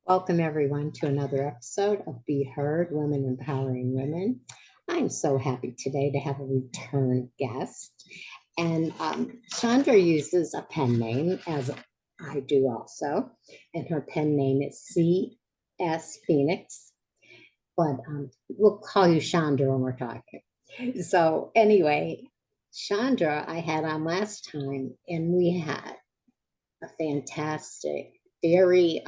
Welcome, everyone, to another episode of Be Heard Women Empowering Women. I'm so happy today to have a return guest. And Chandra uses a pen name, as I do also, and her pen name is C.S. Phoenix, but we'll call you Chandra when we're talking. So, anyway, Chandra, I had on last time, and we had a fantastic, very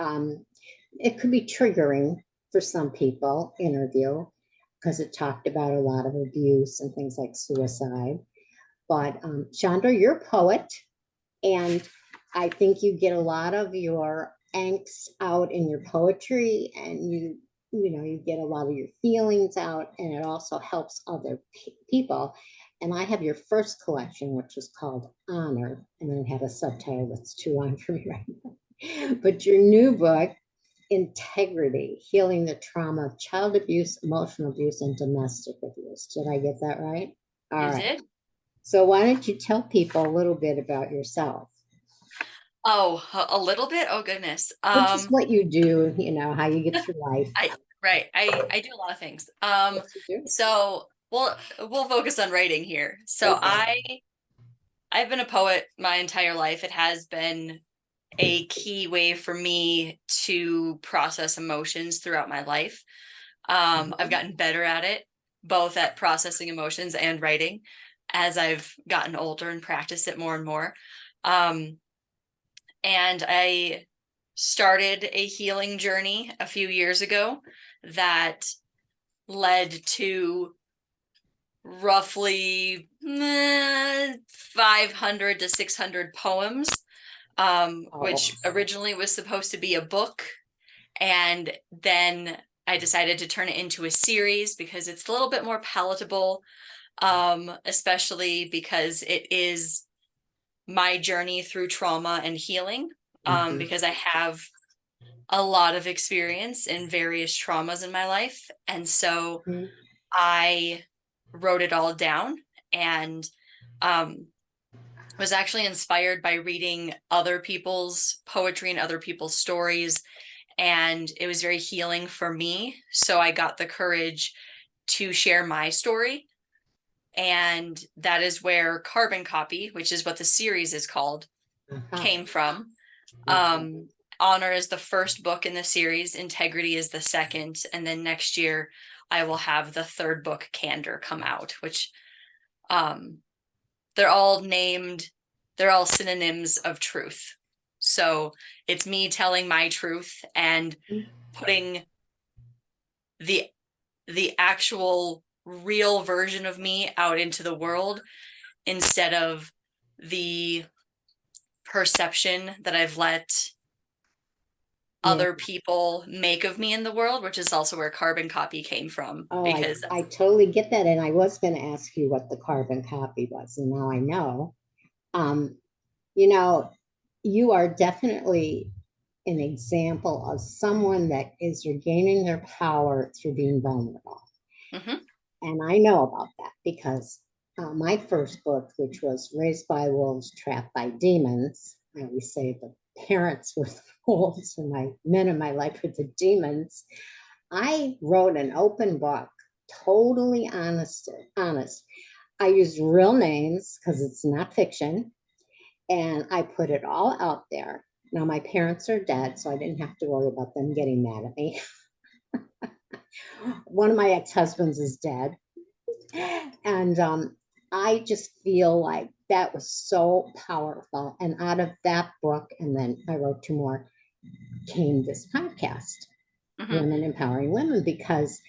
it could be triggering for some people interview because it talked about a lot of abuse and things like suicide. But Chandra, you're a poet, and I think you get a lot of your angst out in your poetry, and you get a lot of your feelings out, and it also helps other people. And I have your first collection, which was called Honor, and then it had a subtitle that's too long for me right now. But your new book, Integrity: Healing the Trauma of Child Abuse, Emotional Abuse, and Domestic Abuse. Did I get that right? All You right. did? So why don't you tell people a little bit about yourself? Oh, a little bit? Oh goodness. Or just what you do, how you get through life. I right. I do a lot of things. Yes, you do. So we'll focus on writing here. So Okay. I've been a poet my entire life. It has been a key way for me to process emotions throughout my life. I've Mhm. gotten better at it, both at processing emotions and writing as I've gotten older and practiced it more and more. Um, and I started a healing journey a few years ago that led to roughly 500 to 600 poems, Oh, which originally was supposed to be a book. And then I decided to turn it into a series because it's a little bit more palatable, especially because it is my journey through trauma and healing, mhm. because I have a lot of experience in various traumas in my life. And so Mhm. I wrote it all down and um, was actually inspired by reading other people's poetry and other people's stories. And it was very healing for me. So I got the courage to share my story. And that is where Carbon Copy, which is what the series is called, Uh-huh. came from. Okay. Honor is the first book in the series, Integrity is the second, and then next year I will have the third book, Candor, come out, which um, they're all named, they're all synonyms of truth. So it's me telling my truth and putting the the actual real version of me out into the world instead of the perception that I've let Yeah. other people make of me in the world, which is also where Carbon Copy came from, Oh, because I totally get that. And I was going to ask you what the carbon copy was, and now I know. Um, you know, you are definitely an example of someone that is regaining their power through being vulnerable. Mhm. And I know about that because my first book, which was Raised by Wolves, Trapped by Demons, I always say the parents were the wolves and my men in my life were the demons. I wrote an open book, totally honest. I used real names because it's not fiction, and I put it all out there. Now my parents are dead, so I didn't have to worry about them getting mad at me. One of my ex-husbands is dead, and I just feel like that was so powerful. And out of that book, and then I wrote two more, came this podcast, Mhm. Women Empowering Women, because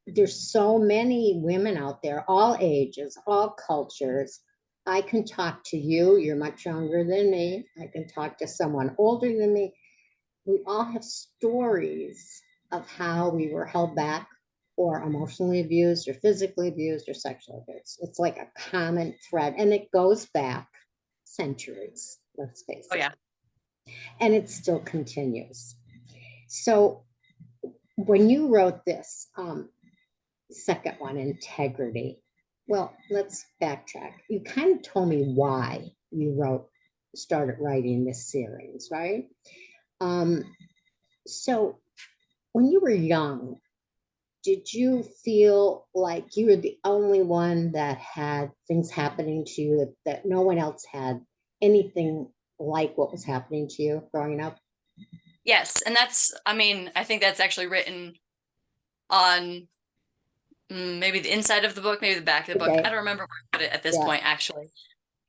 there's so many women out there, all ages, all cultures. I can talk to you, you're much younger than me. I can talk to someone older than me. We all have stories of how we were held back or emotionally abused or physically abused or sexually abused. It's like a common thread, and it goes back centuries, let's face Oh it, yeah. and it still continues. So when you wrote this second one, Integrity, well, let's backtrack. You kind of told me why you started writing this series, right? Um, so when you were young, did you feel like you were the only one that had things happening to you that no one else had anything like what was happening to you growing up? Yes, and I mean, I think that's actually written on maybe the inside of the book, maybe the back of the book. I Okay. don't remember where I put it at this Yeah. point, actually.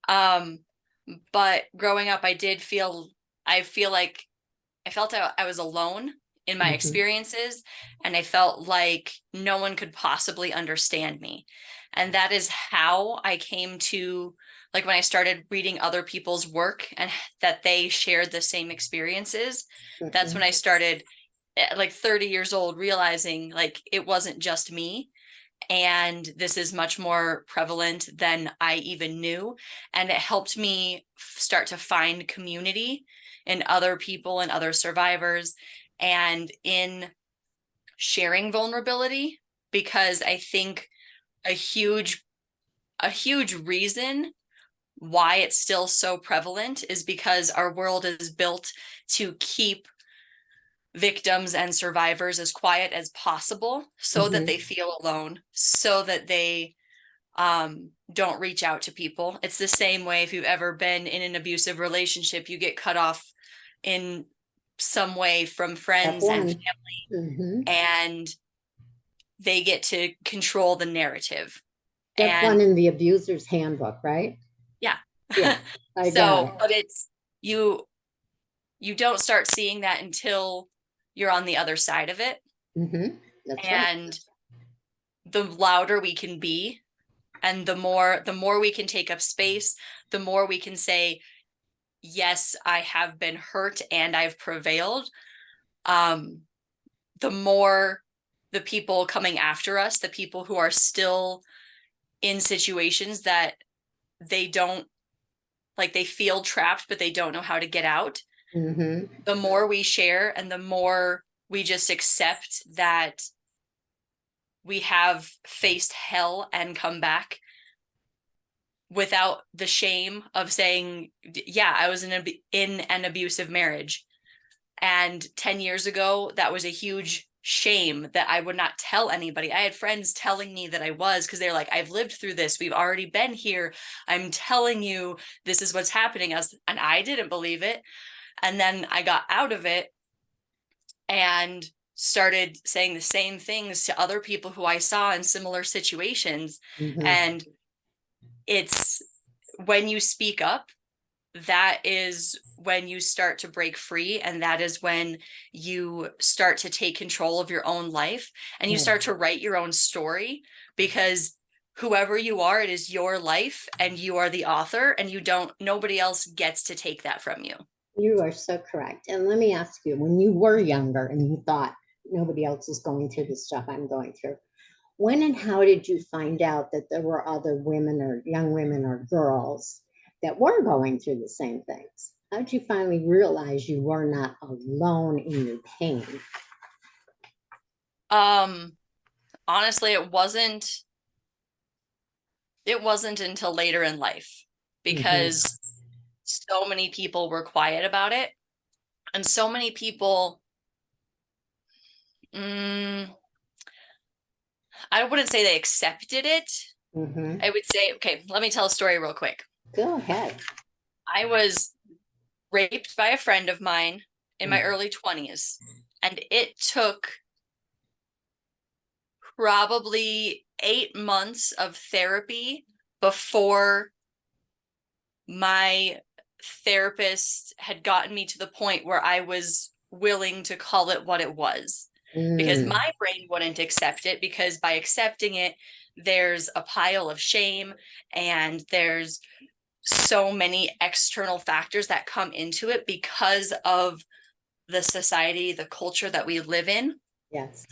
Um, but growing up, I feel like I felt I was alone in my Hmm. experiences, and I felt like no one could possibly understand me. And that is how I came to, like, when I started reading other people's work and that they shared the same experiences, that's when Hmm. I started at like 30 years old realizing like it wasn't just me, and this is much more prevalent than I even knew. And it helped me start to find community in other people and other survivors and in sharing vulnerability, because I think a huge a huge reason why it's still so prevalent is because our world is built to keep victims and survivors as quiet as possible so that they Hmm. feel alone, so that they don't reach out to people. It's the same way if you've ever been in an abusive relationship, you get cut off in some way from Step friends and one. family, Hmm. and they get to control the narrative. Step one And in the abuser's handbook, right? yeah. Yeah, I got So, it. but it's you you don't start seeing that until you're on the other side of it. Hmm. That's right. And the louder we can be, and the more we can take up space, the more we can say, yes, I have been hurt and I've prevailed, um, the more the people coming after us, the people who are still in situations that they don't, like, they feel trapped, but they don't know how to get out, Hmm. the more we share and the more we just accept that we have faced hell and come back without the shame of saying, yeah, I was in an abusive marriage. And 10 years ago, that was a huge shame that I would not tell anybody. I had friends telling me that I was, because they're like, I've lived through this. We've already been here. I'm telling you, this is what's happening. And I didn't believe it. And then I got out of it and started saying the same things to other people who I saw in similar situations. Hmm. And it's when you speak up, that is when you start to break free, and that is when you start to take control of your own life and you Yeah. start to write your own story, because whoever you are, it is your life and you are the author, and you don't nobody else gets to take that from you. You are so correct. And let me ask you, when you were younger and you thought nobody else is going through the stuff I'm going through, when and how did you find out that there were other women or young women or girls that were going through the same things? How did you finally realize you were not alone in your pain? um Honestly, it wasn't until later in life, Hmm. because so many people were quiet about it, and so many people, mm, I wouldn't say they accepted it. Hmm. I would say, okay, let me tell a story real quick. Go ahead. I was raped by a friend of mine in my early 20s, and it took probably 8 months of therapy before my therapist had gotten me to the point where I was willing to call it what it was, because Mm. my brain wouldn't accept it, because by accepting it, there's a pile of shame and there's so many external factors that come into it because of the society, the culture that we live in. Yes.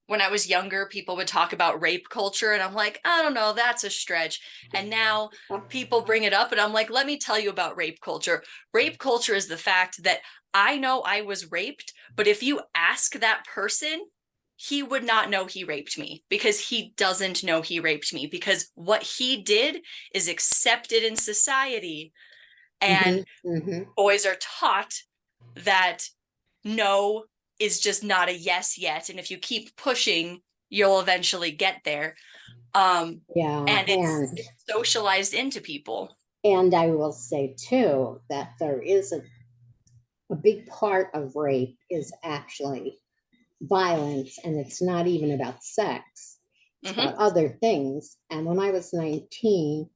When I was younger, people would talk about rape culture, and I'm like, I don't know, that's a stretch. And now people bring it up, and I'm like, let me tell you about rape culture. Rape culture is the fact that I know I was raped, but if you ask that person, he would not know he raped me, because he doesn't know he raped me, because what he did is accepted in society. Hmm. And Hmm. boys are taught that no, is just not a yes yet. And if you keep pushing, you'll eventually get there. Yeah, And it's socialized into people. and I will say too that there is a big part of rape is actually violence, and it's not even about sex. It's Hmm. about other things. And when I was 19,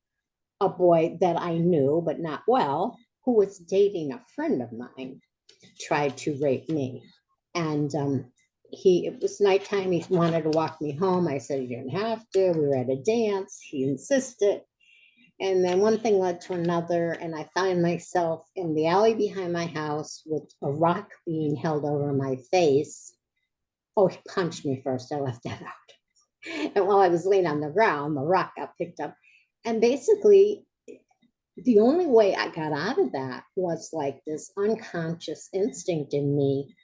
a boy that I knew but not well, who was dating a friend of mine, tried to rape me. And it was nighttime. He wanted to walk me home. I said, "You didn't have to." We were at a dance. He insisted. And then one thing led to another, and I found myself in the alley behind my house with a rock being held over my face. Oh, he punched me first. I left that out. And while I was laying on the ground, the rock got picked up. And basically, the only way I got out of that was like this unconscious instinct in me.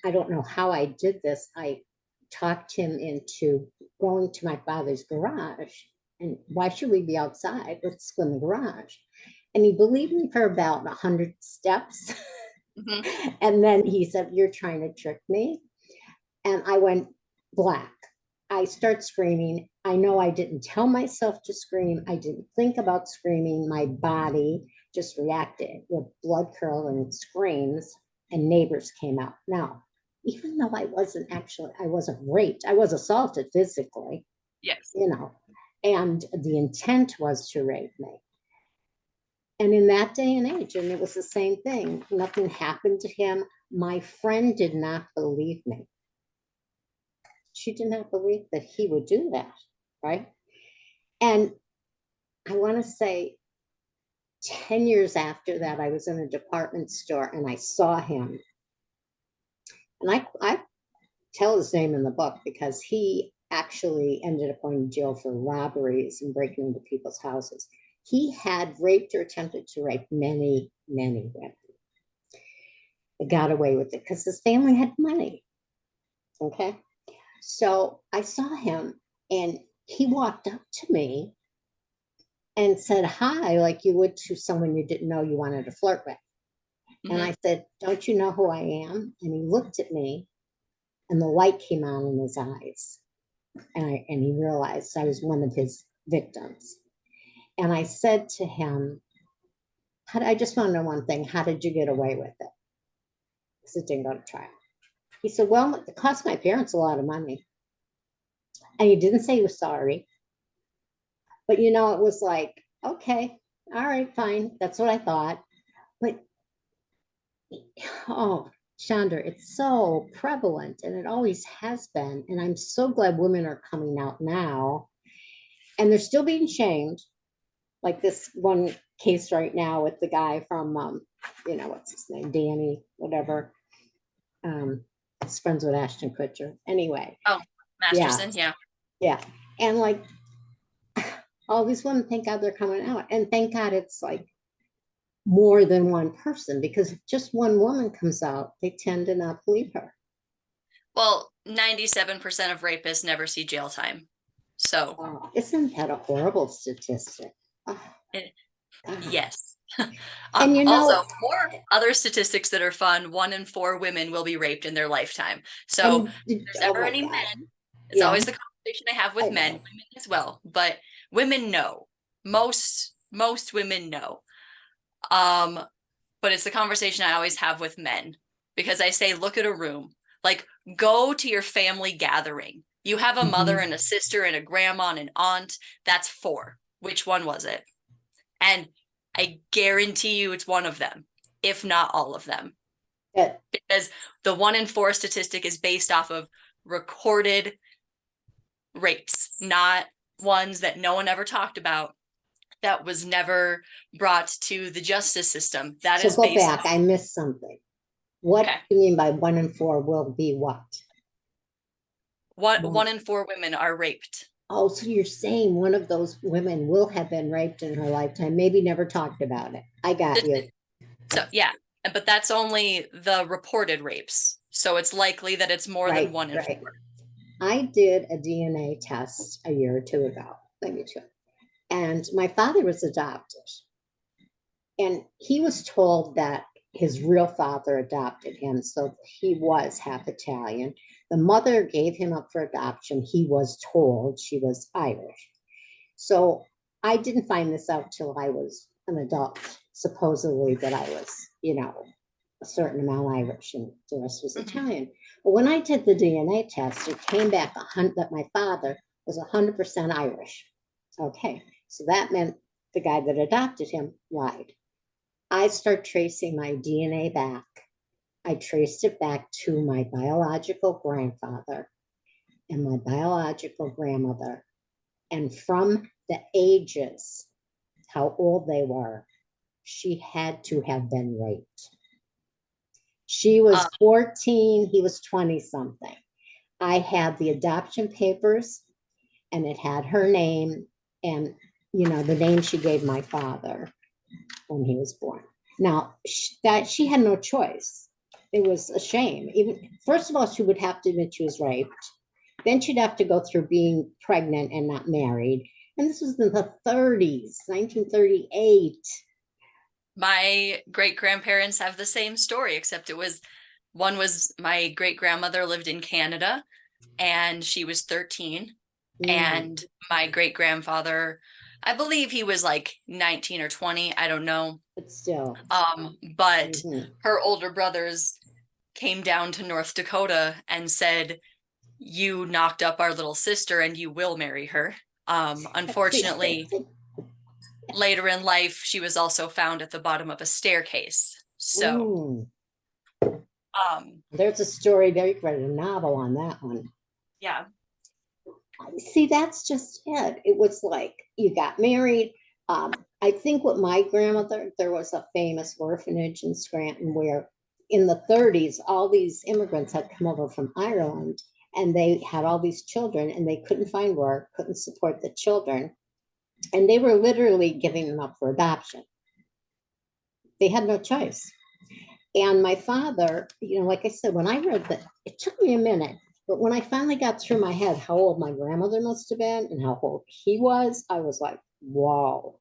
I don't know how I did this. I talked him into going to my father's garage. And why should we be outside? Let's go in the garage. And he believed me for about 100 steps. Hmm. And then he said, "You're trying to trick me." And I went black. I start screaming. I know I didn't tell myself to scream. I didn't think about screaming. My body just reacted with blood curdling screams, and neighbors came out. Now, even though I wasn't raped, I was assaulted physically, Yes. you know, and the intent was to rape me. And in that day and age, and it was the same thing, nothing happened to him. My friend did not believe me. She did not believe that he would do that, right? And I want to say 10 years after that, I was in a department store and I saw him. And I tell his name in the book because he actually ended up going to jail for robberies and breaking into people's houses. He had raped or attempted to rape many, many women. He got away with it because his family had money. Okay. So I saw him and he walked up to me and said hi like you would to someone you didn't know you wanted to flirt with. And Hmm. I said, "Don't you know who I am?" And he looked at me and the light came on in his eyes. And he realized I was one of his victims. And I said to him, I just want to know one thing. How did you get away with it? Because it didn't go to trial. He said, "Well, it cost my parents a lot of money." And he didn't say he was sorry. But, it was like, okay, all right, fine. That's what I thought. But oh, Chandra, it's so prevalent and it always has been. And I'm so glad women are coming out now and they're still being shamed. Like this one case right now with the guy from, what's his name? Danny, whatever. He's friends with Ashton Kutcher. Anyway, Oh, yeah, Masterson. Yeah. yeah. And like all these women, thank God they're coming out. And thank God it's like more than one person because if just one woman comes out, they tend to not believe her. Well, 97% of rapists never see jail time. So, Oh, isn't that a horrible statistic? Oh, it, God. yes. And Also, more other statistics that are fun: 1 in 4 women will be raped in their lifetime. So, and if there's oh ever my any God. men, it's Yeah, always the conversation I have I with men, know. women as well. But women know. Most women know. Um, but it's the conversation I always have with men because I say, look at a room, like go to your family gathering. You have a mother Mhm. and a sister and a grandma and an aunt. That's 4. Which one was it? And I guarantee you it's one of them, if not all of them, That because the 1 in 4 statistic is based off of recorded rates, not ones that no one ever talked about, that was never brought to the justice system. That so is go based back. I missed something. What okay. do you mean by 1 in 4 will be what? What One. 1 in 4 women are raped. Oh, so you're saying one of those women will have been raped in her lifetime, maybe never talked about it. I got you. So yeah, but that's only the reported rapes. So it's likely that it's more than Right, 1 in 4. right. I did a DNA test a year or two ago, maybe two. And my father was adopted. And he was told that his real father adopted him, so he was half Italian. The mother gave him up for adoption. He was told she was Irish. So I didn't find this out till I was an adult, supposedly that I was, a certain amount Irish and the rest was Italian. But when I did the DNA test, it came back that my father was 100% Irish. Okay, so that meant the guy that adopted him lied. I start tracing my DNA back. I traced it back to my biological grandfather and my biological grandmother. And from the ages, how old they were, she had to have been raped. She was 14, he was 20 something. I had the adoption papers and it had her name and, the name she gave my father when he was born. Now, that she had no choice. It was a shame. Even first of all, she would have to admit she was raped. Then she'd have to go through being pregnant and not married. And this was in the 30s, 1938. My great grandparents have the same story, except one was my great grandmother lived in Canada and she was 13. And my great grandfather, I believe he was like 19 or 20. I don't know. But still. But her older brothers came down to North Dakota and said, you knocked up our little sister and you will marry her. Unfortunately, later in life, she was also found at the bottom of a staircase. So, there's a story there. You could write a novel on that one. Yeah. See, that's just it. It was like you got married. I think with my grandmother, there was a famous orphanage in Scranton where in the 30s, all these immigrants had come over from Ireland and they had all these children and they couldn't find work, couldn't support the children. And they were literally giving them up for adoption. They had no choice. And my father, like I said, when I read that, it took me a minute. But when I finally got through my head how old my grandmother must have been and how old he was, I was like, whoa.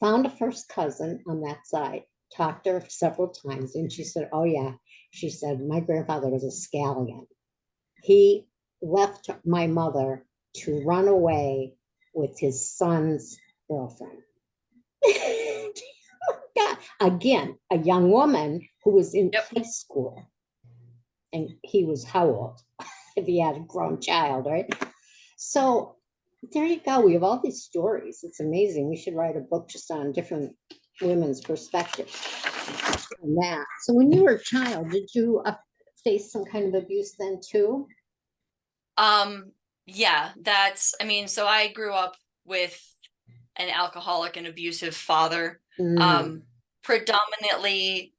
Found a first cousin on that side, talked to her several times, and she said, oh, yeah. She said, my grandfather was a scallion. He left my mother to run away with his son's girlfriend. Again, a young woman who was in high school. And he was how old? If he had a grown child, right? So there you go. We have all these stories. It's amazing. We should write a book just on different women's perspectives on that. So when you were a child, did you face some kind of abuse then too? Yeah, so I grew up with an alcoholic and abusive father, predominantly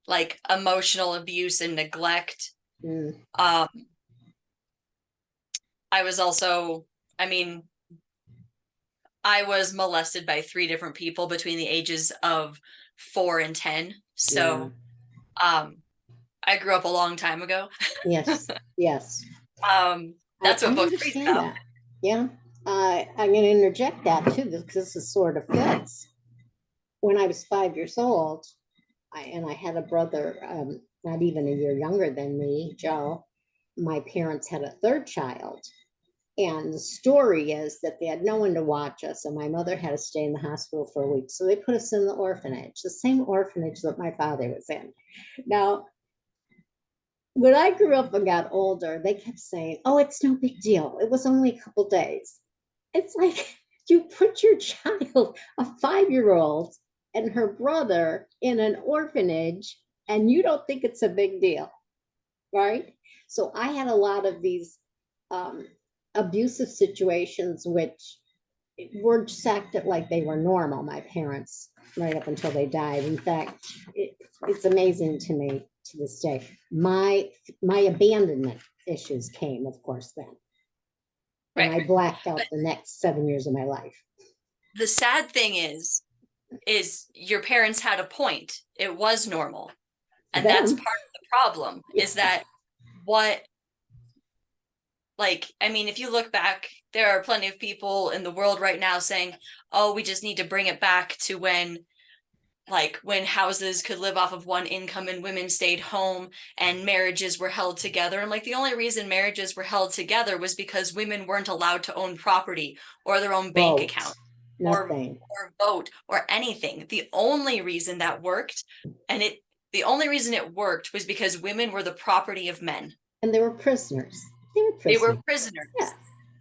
like emotional abuse and neglect. I was also, I was molested by 3 different people between the ages of 4 and 10. So, I grew up a long time ago. Yes. That's what book 3 is about. That. Yeah. I'm going to interject that too, because this is sort of fits. When I was 5 years old, I had a brother, not even a year younger than me, Joe. My parents had a 3rd child. And the story is that they had no one to watch us, and my mother had to stay in the hospital for a week. So they put us in the orphanage, the same orphanage that my father was in. Now, when I grew up and got older, they kept saying, oh, it's no big deal. It was only a couple days. It's like you put your child, a 5-year-old, and her brother in an orphanage, and you don't think it's a big deal, right? So I had a lot of these abusive situations, which were just acted like they were normal, my parents, right up until they died. In fact, it's amazing to me to this day. My abandonment issues came, of course, then. And I blacked out the next 7 years of my life. The sad thing is your parents had a point. It was normal. And that's part of the problem, is that if you look back, there are plenty of people in the world right now saying, oh, we just need to bring it back to when like when houses could live off of one income and women stayed home and marriages were held together. And like the only reason marriages were held together was because women weren't allowed to own property or their own bank Vote, account or nothing. vote or anything. The only reason that worked, and the only reason it worked was because women were the property of men. And they were prisoners. They were They were prisoners. prisoners. Yes.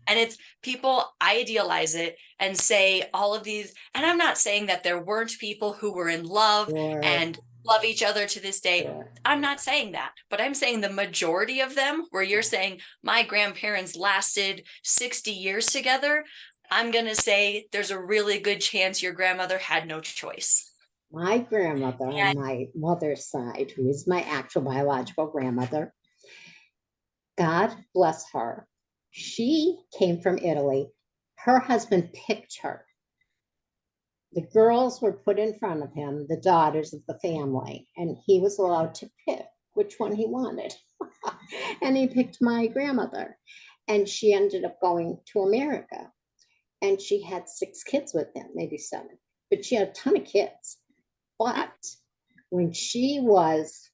And it's people idealize it and say all of these. And I'm not saying that there weren't people who were in love Sure. and love each other to this day. Sure. I'm not saying that, but I'm saying the majority of them, where you're saying my grandparents lasted 60 years together, I'm going to say there's a really good chance your grandmother had no choice. My grandmother on And my mother's side, who is my actual biological grandmother, God bless her. She came from Italy. Her husband picked her. The girls were put in front of him, the daughters of the family, and he was allowed to pick which one he wanted. And he picked my grandmother. And she ended up going to America. And she had 6 kids with him, maybe 7. But she had a ton of kids. But when she was,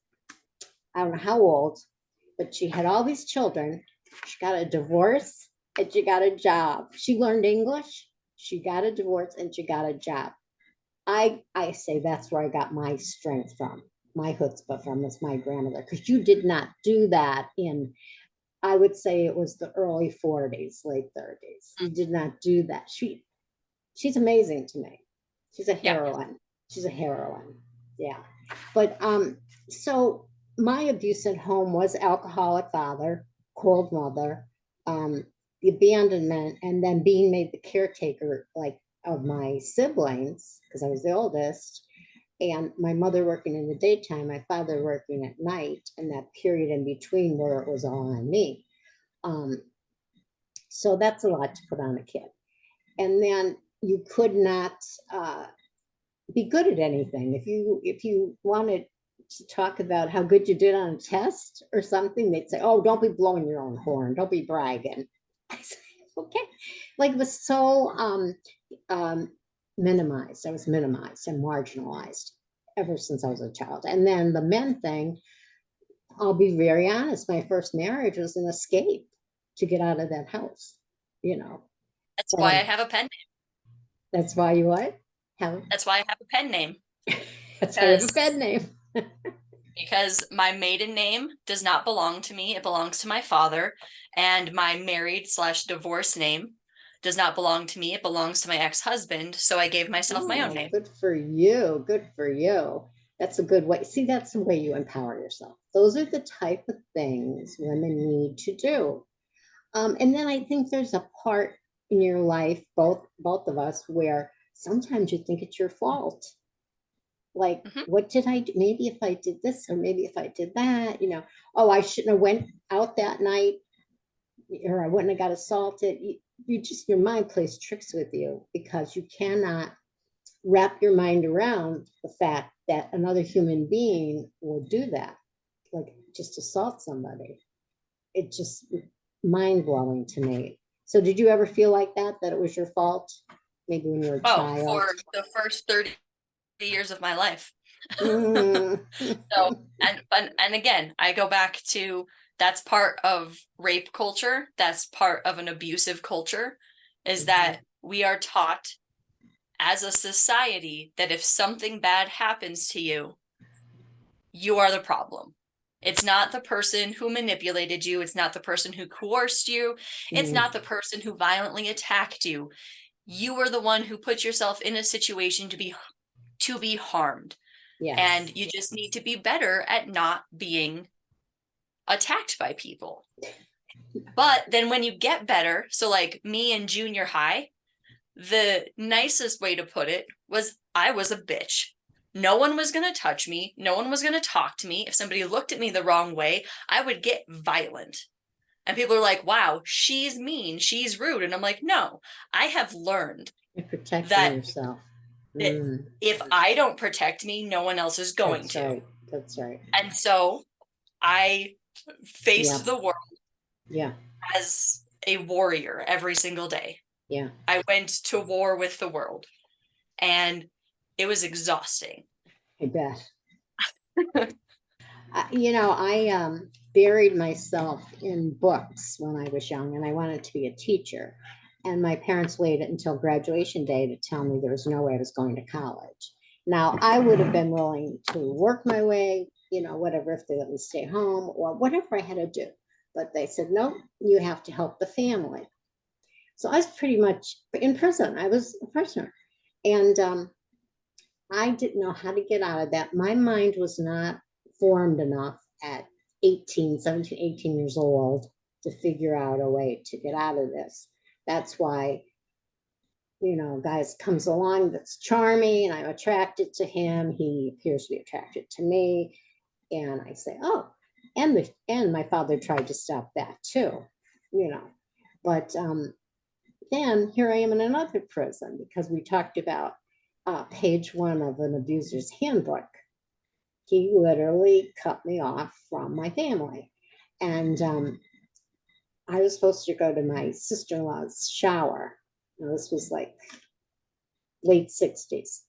I don't know how old, but she had all these children, she got a divorce and she got a job. She learned English, she got a divorce, and she got a job. I say that's where I got my strength from, my chutzpah from, is my grandmother, because you did not do that in, I would say it was the early 40s, late 30s. You did not do that. She's amazing to me. She's a yeah, heroine. She's a heroine. Yeah. But so my abuse at home was alcoholic father, cold mother, the abandonment, and then being made the caretaker, like, of my siblings, because I was the oldest, and my mother working in the daytime, my father working at night, and that period in between where it was all on me. So that's a lot to put on a kid. And then you could not be good at anything. If you wanted to talk about how good you did on a test or something, they'd say, "Oh, don't be blowing your own horn. Don't be bragging." I said, "Okay." Like, it was so minimized. I was minimized and marginalized ever since I was a child. And then the men thing, I'll be very honest, my first marriage was an escape to get out of that house, you know. that's But why I have a pen name. that's why you what? Have, That's why I have a pen name. that's why you have a Because bed name. because my maiden name does not belong to me. It belongs to my father. And my married/divorce name does not belong to me. It belongs to my ex-husband. So I gave myself my own Oh, name. good for you. Good for you. That's a good way. See, that's the way you empower yourself. Those are the type of things women need to do. And then I think there's a part in your life, both of us, where sometimes you think it's your fault. Like, Mhm. what did I do? Maybe if I did this, or maybe if I did that, oh, I shouldn't have went out that night, or I wouldn't have got assaulted. You just, your mind plays tricks with you, because you cannot wrap your mind around the fact that another human being will do that, like just assault somebody. It just mind blowing to me. So did you ever feel like that it was your fault? Maybe when you were a Oh, child? for the first 30 years of my life. Mm. So, and again, I go back to that's part of rape culture. That's part of an abusive culture, is that we are taught as a society that if something bad happens to you, you are the problem. It's not the person who manipulated you. It's not the person who coerced you. It's not the person who violently attacked you. You were the one who put yourself in a situation to be harmed. Yes. And you just need to be better at not being attacked by people. But then when you get better, so like me in junior high, the nicest way to put it was I was a bitch. No one was going to touch me. No one was going to talk to me. If somebody looked at me the wrong way, I would get violent. And people are like, wow, she's mean. She's rude. And I'm like, no, I have learned You're protecting that, yourself. that if I don't protect me, no one else is going That's to. right. That's right. And so I faced Yep. the world Yeah. as a warrior every single day. Yeah. I went to war with the world, and it was exhausting. I bet. I buried myself in books when I was young, and I wanted to be a teacher. And my parents waited until graduation day to tell me there was no way I was going to college. Now, I would have been willing to work my way, whatever, if they let me stay home or whatever I had to do. But they said, no, you have to help the family. So I was pretty much in prison. I was a prisoner. And I didn't know how to get out of that. My mind was not formed enough at 17, 18 years old to figure out a way to get out of this. That's why, guys comes along that's charming and I'm attracted to him. He appears to be attracted to me. And I say, oh, and my father tried to stop that too, But then here I am in another prison because we talked about page 1 of an abuser's handbook. He literally cut me off from my family. And I was supposed to go to my sister-in-law's shower. Now, this was like late 60s.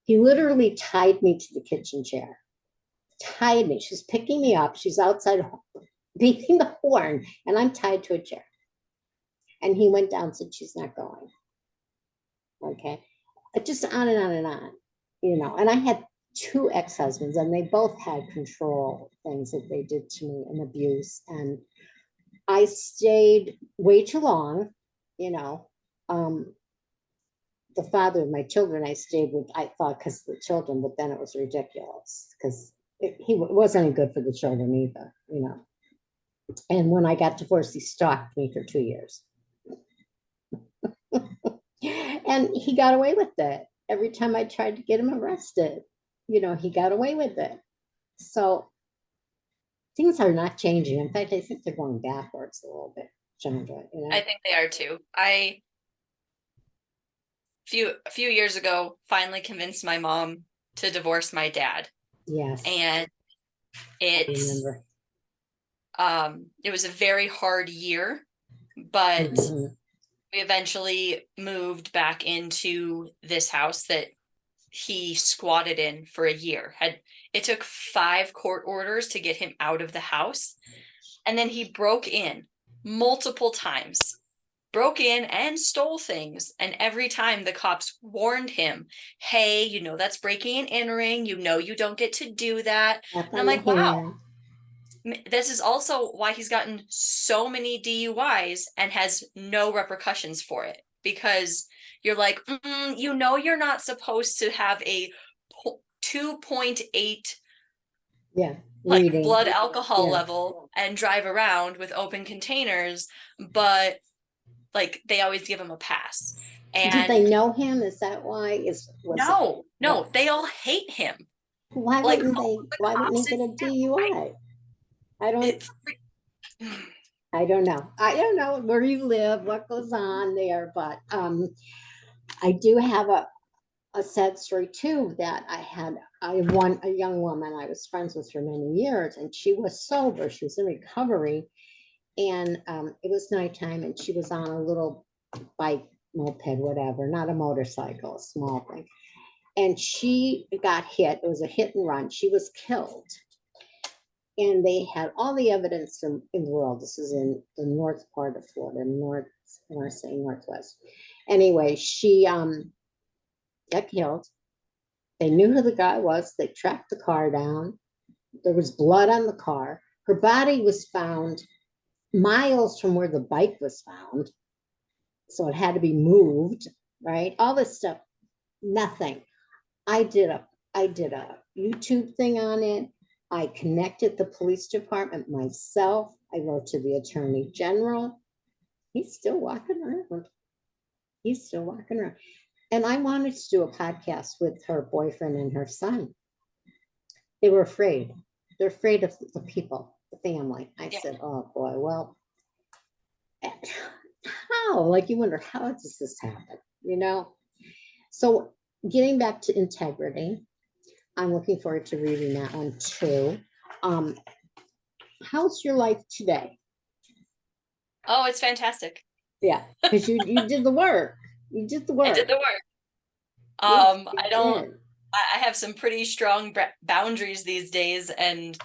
He literally tied me to the kitchen chair. Tied me. She's picking me up. She's outside beating the horn, and I'm tied to a chair. And he went down and said, she's not going. Okay. Just on and on and on, And I had 2 ex-husbands, and they both had control things that they did to me and abuse. And I stayed way too long, the father of my children I stayed with, I thought, because of the children, but then it was ridiculous because he wasn't any good for the children either, And when I got divorced, he stalked me for 2 years. And he got away with it. Every time I tried to get him arrested, he got away with it. So things are not changing. In fact, I think they're going backwards a little bit, Chandra. I think they are too. A few years ago, finally convinced my mom to divorce my dad. Yes. And it was a very hard year, but we eventually moved back into this house that he squatted in for a year. It took 5 court orders to get him out of the house. And then he broke in multiple times, broke in and stole things. And every time the cops warned him, hey, that's breaking and entering. You don't get to do that. And I'm like, wow. This is also why he's gotten so many DUIs and has no repercussions for it, because you're like, you're not supposed to have a 2.8 blood alcohol level and drive around with open containers, but they always give him a pass. And did they know him? Is that why? No, they all hate him. Why wouldn't they get a DUI? I don't know. I don't know where you live, what goes on there, but I do have a sad story too, that I won a young woman. I was friends with her many years, and she was sober. She was in recovery, and it was nighttime, and she was on a little bike, moped, whatever, not a motorcycle, a small thing. And she got hit. It was a hit and run. She was killed. And they had all the evidence in the world. This is in the north part of Florida, northwest. Anyway, she got killed. They knew who the guy was. They tracked the car down. There was blood on the car. Her body was found miles from where the bike was found. So it had to be moved, right? All this stuff, nothing. I did a YouTube thing on it. I connected the police department myself. I wrote to the attorney general. He's still walking around. And I wanted to do a podcast with her boyfriend and her son. They were afraid. They're afraid of the people, the family. I said, oh boy, well, how? You wonder, how does this happen? So getting back to integrity, I'm looking forward to reading that one too. How's your life today? Oh, it's fantastic. Yeah, because you did the work. You did the work. I did the work. I don't I have some pretty strong boundaries these days, and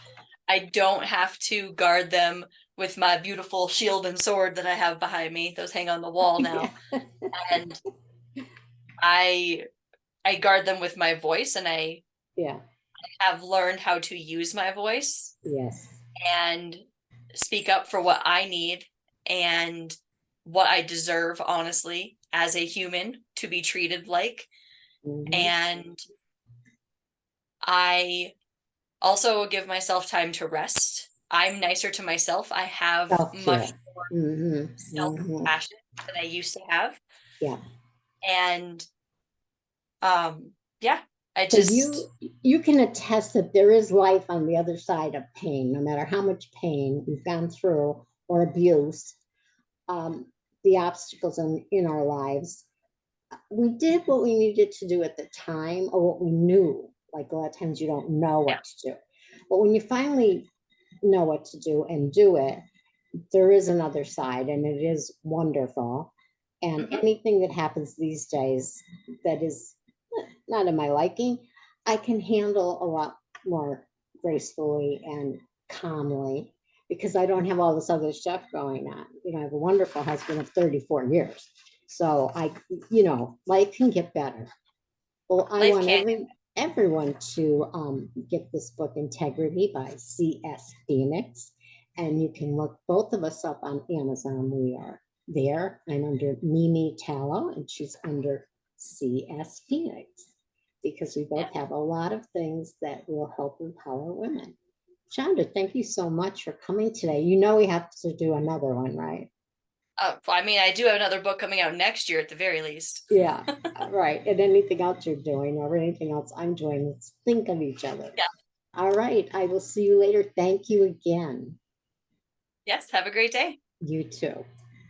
I don't have to guard them with my beautiful shield and sword that I have behind me. Those hang on the wall Yeah. now. And I I guard them with my voice, and I Yeah. have learned how to use my voice Yes. and speak up for what I need and what I deserve, honestly, as a human to be treated like. Mhm. And I also give myself time to rest. I'm nicer to myself. I have much Self-care. more Hmm. self Hmm. compassion than I used to have. Yeah. And yeah, I So just, you can attest that there is life on the other side of pain, no matter how much pain we've gone through or abuse, um, the obstacles in our lives. We did what we needed to do at the time or what we knew. Like a lot of times you don't know yeah. what to do. But when you finally know what to do and do it, there is another side and it is wonderful. And Hmm. anything that happens these days that is not in my liking, I can handle a lot more gracefully and calmly because I don't have all this other stuff going on. I have a wonderful husband of 34 years. So life can get better. Well, I Life want can. everyone to get this book, Integrity by C.S. Phoenix. And you can look both of us up on Amazon. We are there. I'm under Mimi Tallow, and she's under C.S. Phoenix because we Yeah. both have a lot of things that will help empower women. Chandra, thank you so much for coming today. We have to do another one, right? I mean, I do have another book coming out next year at the very least. Yeah, right. And anything else you're doing or anything else I'm doing, let's think of each other. Yeah. All right. I will see you later. Thank you again. Yes. Have a great day. You too.